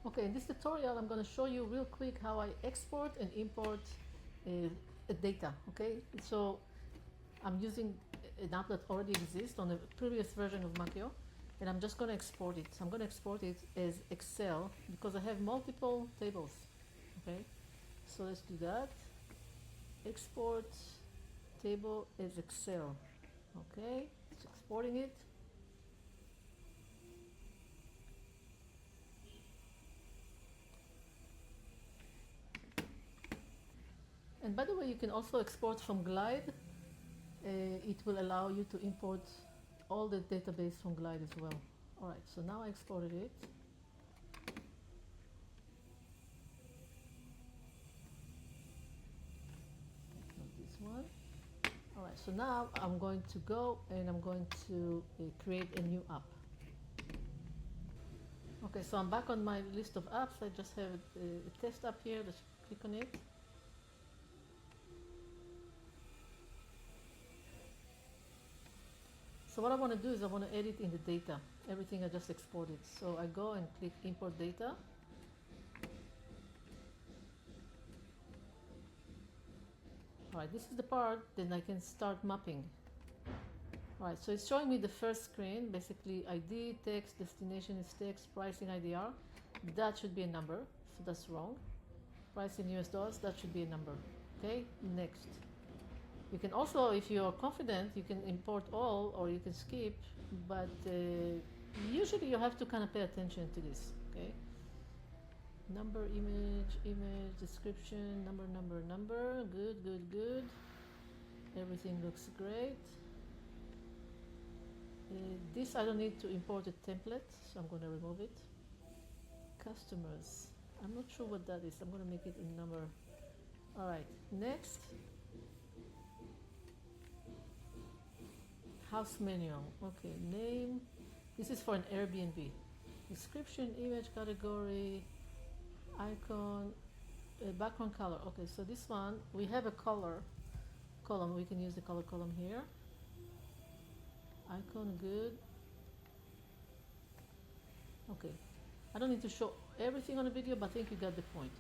Okay, in this tutorial I'm going to show you real quick how I export and import data. Okay, so I'm using an app that already exists on a previous version of Makyo, and I'm just going to export it. So I'm going to export it as Excel because I have multiple tables. Okay, so let's do that. Export table as Excel. Okay, it's exporting it. And by the way, you can also export from Glide. It will allow you to import all the database from Glide as well. Alright, so now I exported it. Not this one. Alright, so now I'm going to go and I'm going to create a new app. Okay, so I'm back on my list of apps. I just have a test app here. Let's click on it. So what I want to do is I want to edit in the data, everything I just exported. So I go and click import data. Alright, this is the part then I can start mapping. Alright, so it's showing me the first screen, basically ID, text, destination is text, pricing IDR. That should be a number, so that's wrong. Price in US dollars, that should be a number. Okay, next. You can also, if you're confident, you can import all or you can skip, but usually you have to kind of pay attention to this, okay? Number, image, description, number, good. Everything looks great. This I don't need to import a template, so I'm going to remove it. Customers, I'm not sure what that is. I'm going to make it a number. All right, next. House manual. Okay, name. This is for an Airbnb. Description, image, category, icon, background color. Okay, so this one we have a color column. We can use the color column here. Icon, good. Okay, I don't need to show everything on the video, but I think you got the point.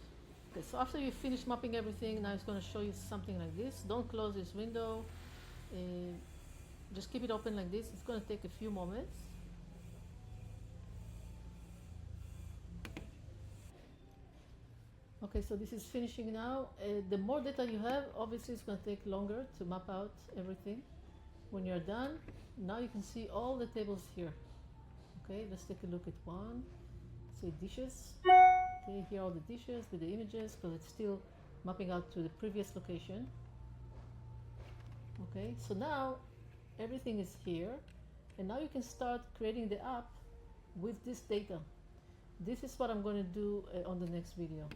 Okay, so after you finish mapping everything, now it's going to show you something like this. Don't close this window. Just keep it open like this. It's going to take a few moments. Okay, so this is finishing now. The more data you have, obviously it's going to take longer to map out everything. When you're done, now you can see all the tables here. Okay, let's take a look at one. Say dishes. Okay, here are all the dishes with the images because it's still mapping out to the previous location. Okay, so now everything is here, and now you can start creating the app with this data. This is what I'm going to do on the next video.